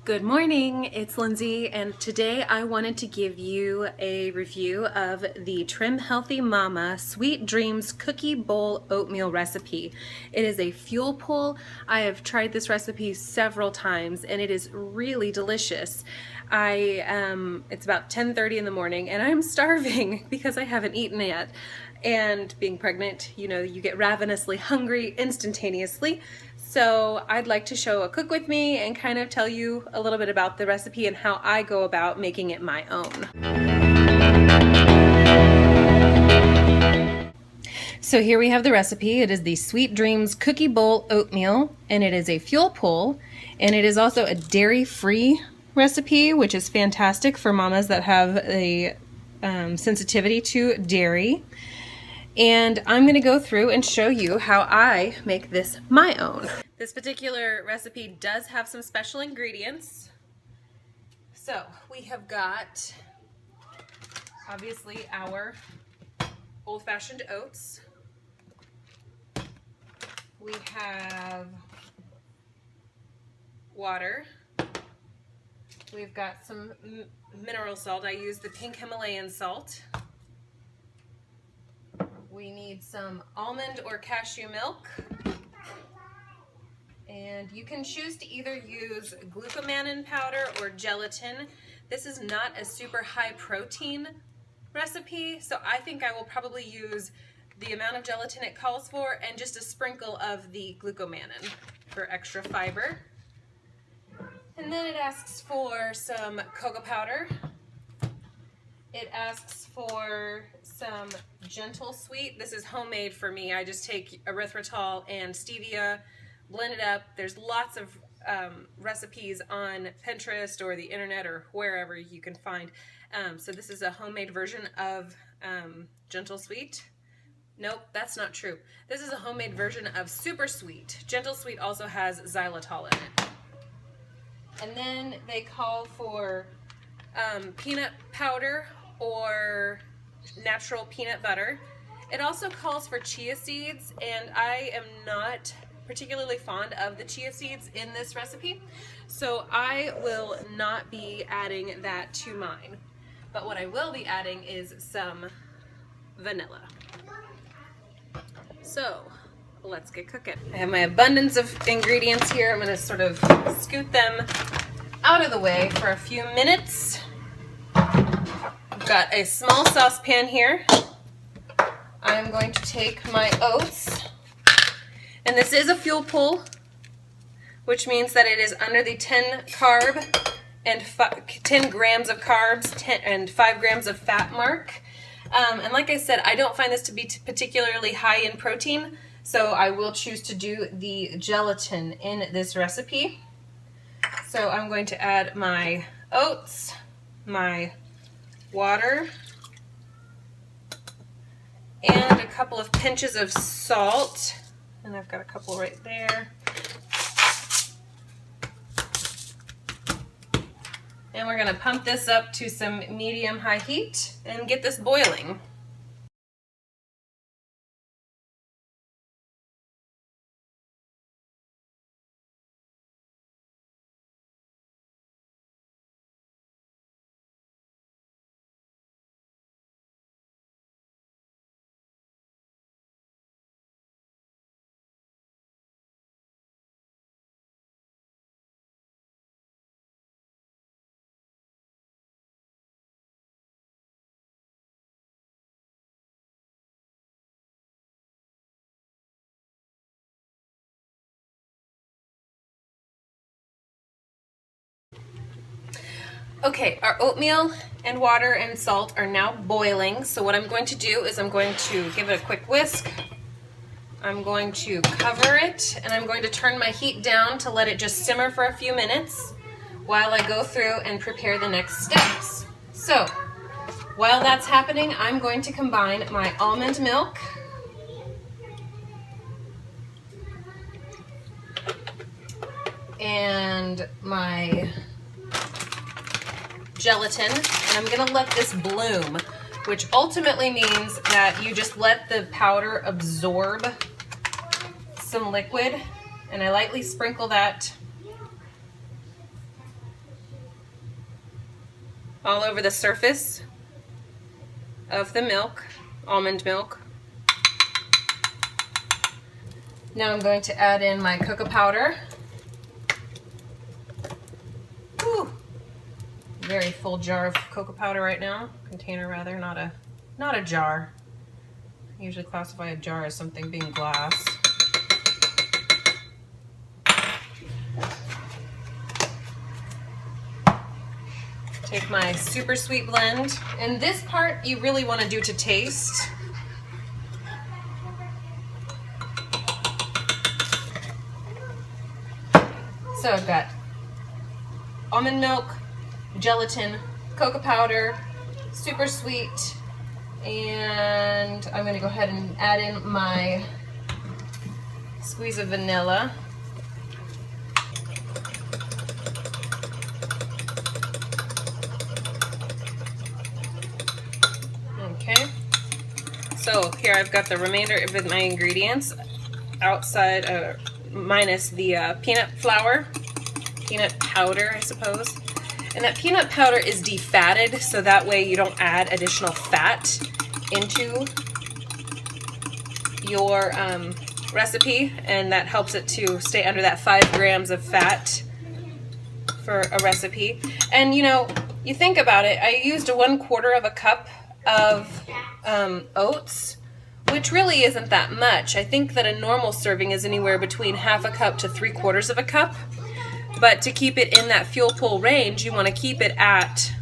Good morning, it's Lindsay, and today I wanted to give you a review of the Trim Healthy Mama Sweet Dreams Cookie Bowl Oatmeal recipe. It is a fuel pull. I have tried this recipe several times and it is really delicious. It's about 10:30 in the morning and I'm starving because I haven't eaten yet. And being pregnant, you know, you get ravenously hungry instantaneously. So I'd like to show a cook with me and kind of tell you a little bit about the recipe and how I go about making it my own. So here we have the recipe. It is the Sweet Dreams Cookie Bowl Oatmeal, and it is a fuel pull, and it is also a dairy-free recipe, which is fantastic for mamas that have a sensitivity to dairy. And I'm going to go through and show you how I make this my own. This particular recipe does have some special ingredients. So we have got, obviously, our old-fashioned oats. We have water. We've got some mineral salt. I use the pink Himalayan salt. We need some almond or cashew milk. And you can choose to either use glucomannan powder or gelatin. This is not a super high protein recipe, so I think I will probably use the amount of gelatin it calls for and just a sprinkle of the glucomannan for extra fiber. And then it asks for some cocoa powder. It asks for some gentle sweet. This is homemade for me. I just take erythritol and stevia, blend it up. There's lots of recipes on Pinterest or the internet or wherever you can find. So this is a homemade version of gentle sweet. Nope, that's not true. This is a homemade version of super sweet. Gentle sweet also has xylitol in it. And then they call for peanut powder or natural peanut butter. It also calls for chia seeds, and I am not particularly fond of the chia seeds in this recipe, so I will not be adding that to mine. But what I will be adding is some vanilla. So let's get cooking. I have my abundance of ingredients here. I'm going to sort of scoot them out of the way for a few minutes. I've got a small saucepan here. I'm going to take my oats, and this is a fuel pull, which means that it is under the 10 carb and 10 grams of carbs and 5 grams of fat mark. And like I said, I don't find this to be particularly high in protein, so I will choose to do the gelatin in this recipe. So I'm going to add my oats, my water, and a couple of pinches of salt. And I've got a couple right there. And we're going to pump this up to some medium-high heat and get this boiling. Okay, our oatmeal and water and salt are now boiling. So what I'm going to do is I'm going to give it a quick whisk. I'm going to cover it, and I'm going to turn my heat down to let it just simmer for a few minutes while I go through and prepare the next steps. So while that's happening, I'm going to combine my almond milk and my gelatin, and I'm going to let this bloom, which ultimately means that you just let the powder absorb some liquid, and I lightly sprinkle that all over the surface of the milk, almond milk. Now I'm going to add in my cocoa powder. Whew. Very full jar of cocoa powder right now. Container rather, not a jar. I usually classify a jar as something being glass. Take my super sweet blend. And this part you really want to do to taste. So I've got almond milk, gelatin, cocoa powder, super sweet, and I'm going to go ahead and add in my squeeze of vanilla. Okay, so here I've got the remainder of my ingredients outside, minus the peanut flour, peanut powder, I suppose. And that peanut powder is defatted, so that way you don't add additional fat into your recipe, and that helps it to stay under that 5 grams of fat for a recipe. And you know, you think about it, I used 1/4 cup of oats, which really isn't that much. I think that a normal serving is anywhere between 1/2 cup to 3/4 cup. But to keep it in that fuel pool range, you want to keep it at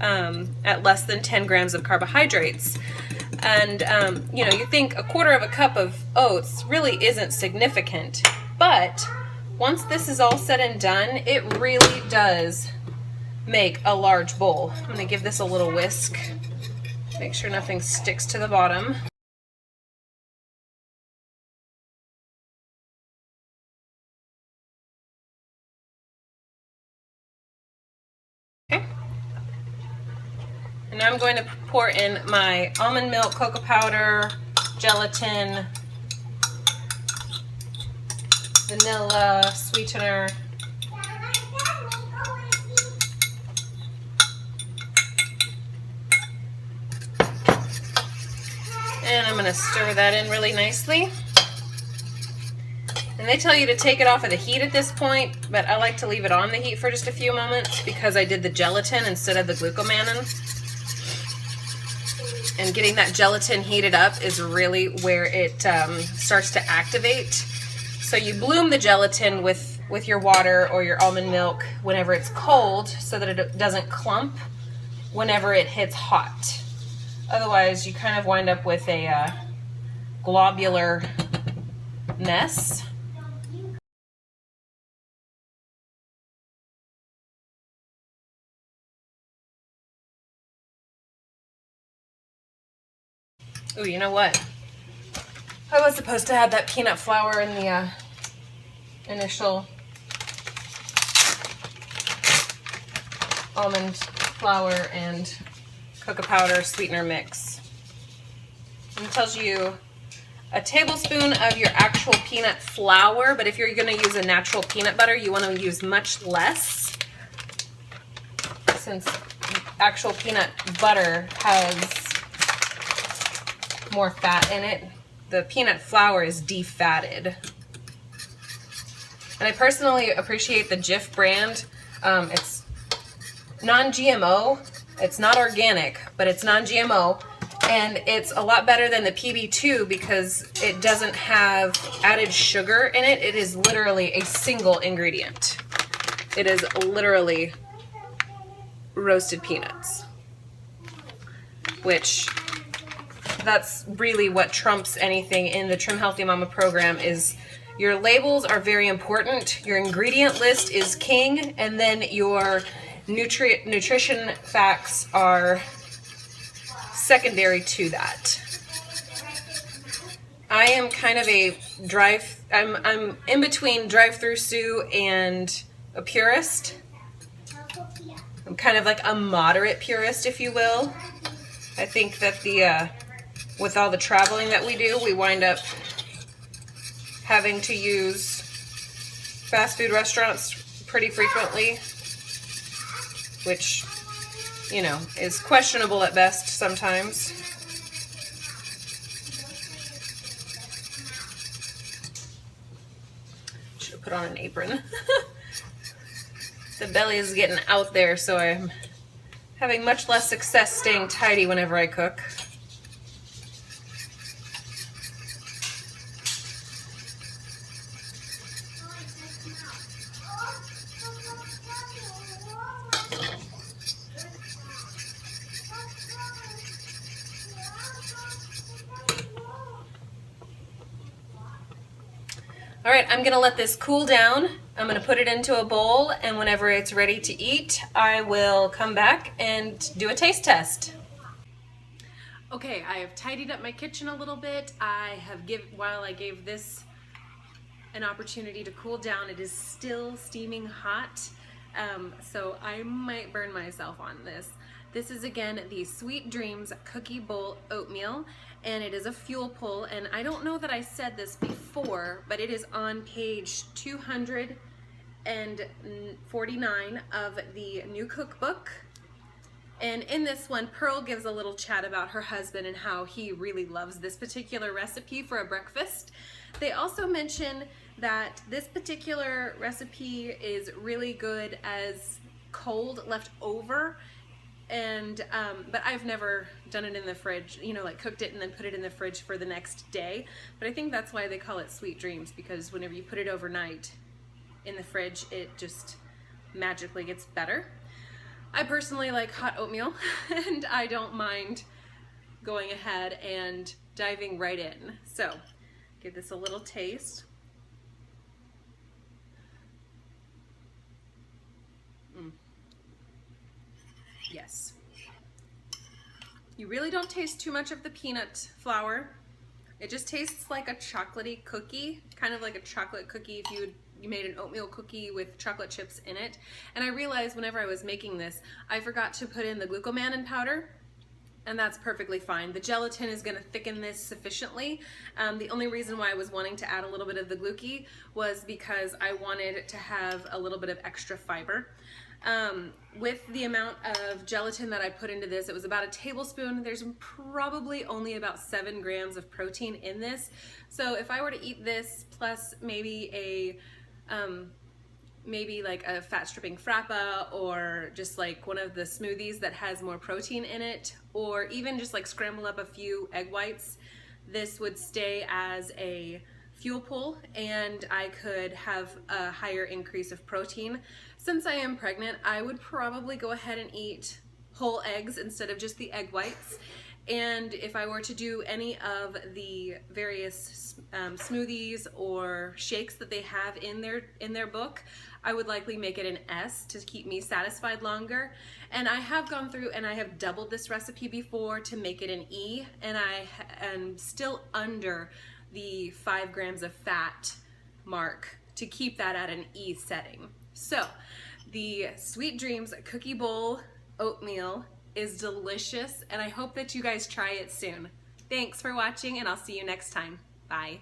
less than 10 grams of carbohydrates. And you know, you think 1/4 cup of oats really isn't significant, but once this is all said and done, it really does make a large bowl. I'm going to give this a little whisk, make sure nothing sticks to the bottom. Okay. And now I'm going to pour in my almond milk, cocoa powder, gelatin, vanilla, sweetener. And I'm going to stir that in really nicely. And they tell you to take it off of the heat at this point, but I like to leave it on the heat for just a few moments because I did the gelatin instead of the glucomannan. And getting that gelatin heated up is really where it starts to activate. So you bloom the gelatin with your water or your almond milk whenever it's cold so that it doesn't clump whenever it hits hot. Otherwise, you kind of wind up with a globular mess. Ooh, you know what? I was supposed to add that peanut flour in the initial almond flour and cocoa powder sweetener mix. And it tells you a tablespoon of your actual peanut flour, but if you're going to use a natural peanut butter, you want to use much less, since actual peanut butter has more fat in it. The peanut flour is defatted. And I personally appreciate the Jif brand. It's non-GMO. It's not organic, but it's non-GMO. And it's a lot better than the PB2 because it doesn't have added sugar in it. It is literally a single ingredient. It is literally roasted peanuts, which that's really what trumps anything in the Trim Healthy Mama program. Is your labels are very important, your ingredient list is king, and then your nutrition facts are secondary to that. I am kind of a I'm in between drive-through Sue and a purist. I'm kind of like a moderate purist, if you will. I think that with all the traveling that we do, we wind up having to use fast food restaurants pretty frequently, which you know, is questionable at best sometimes. Should have put on an apron. The belly is getting out there, so I'm having much less success staying tidy whenever I cook. All right, I'm gonna let this cool down. I'm gonna put it into a bowl, and whenever it's ready to eat, I will come back and do a taste test. Okay, I have tidied up my kitchen a little bit. While I gave this an opportunity to cool down, it is still steaming hot, so I might burn myself on this. This is again the Sweet Dreams Cookie Bowl Oatmeal, and it is a fuel pull, and I don't know that I said this before, but it is on page 249 of the new cookbook. And in this one, Pearl gives a little chat about her husband and how he really loves this particular recipe for a breakfast. They also mention that this particular recipe is really good as cold, left over, and but I've never done it in the fridge, you know, like cooked it and then put it in the fridge for the next day. But I think that's why they call it Sweet Dreams, because whenever you put it overnight in the fridge, it just magically gets better. I personally like hot oatmeal, and I don't mind going ahead and diving right in. So give this a little taste. Yes. You really don't taste too much of the peanut flour. It just tastes like a chocolatey cookie, kind of like a chocolate cookie if you made an oatmeal cookie with chocolate chips in it. And I realized whenever I was making this, I forgot to put in the glucomannan powder, and that's perfectly fine. The gelatin is going to thicken this sufficiently. The only reason why I was wanting to add a little bit of the glucose was because I wanted to have a little bit of extra fiber. With the amount of gelatin that I put into this, it was about a tablespoon. There's probably only about 7 grams of protein in this. So if I were to eat this plus maybe like a fat stripping frappa, or just like one of the smoothies that has more protein in it, or even just like scramble up a few egg whites, this would stay as a fuel pull, and I could have a higher increase of protein. Since I am pregnant, I would probably go ahead and eat whole eggs instead of just the egg whites. And if I were to do any of the various smoothies or shakes that they have in their book, I would likely make it an S to keep me satisfied longer. And I have gone through and I have doubled this recipe before to make it an E, and I am still under the 5 grams of fat mark to keep that at an E setting. So the Sweet Dreams Cookie Bowl Oatmeal is delicious, and I hope that you guys try it soon. Thanks for watching, and I'll see you next time. Bye.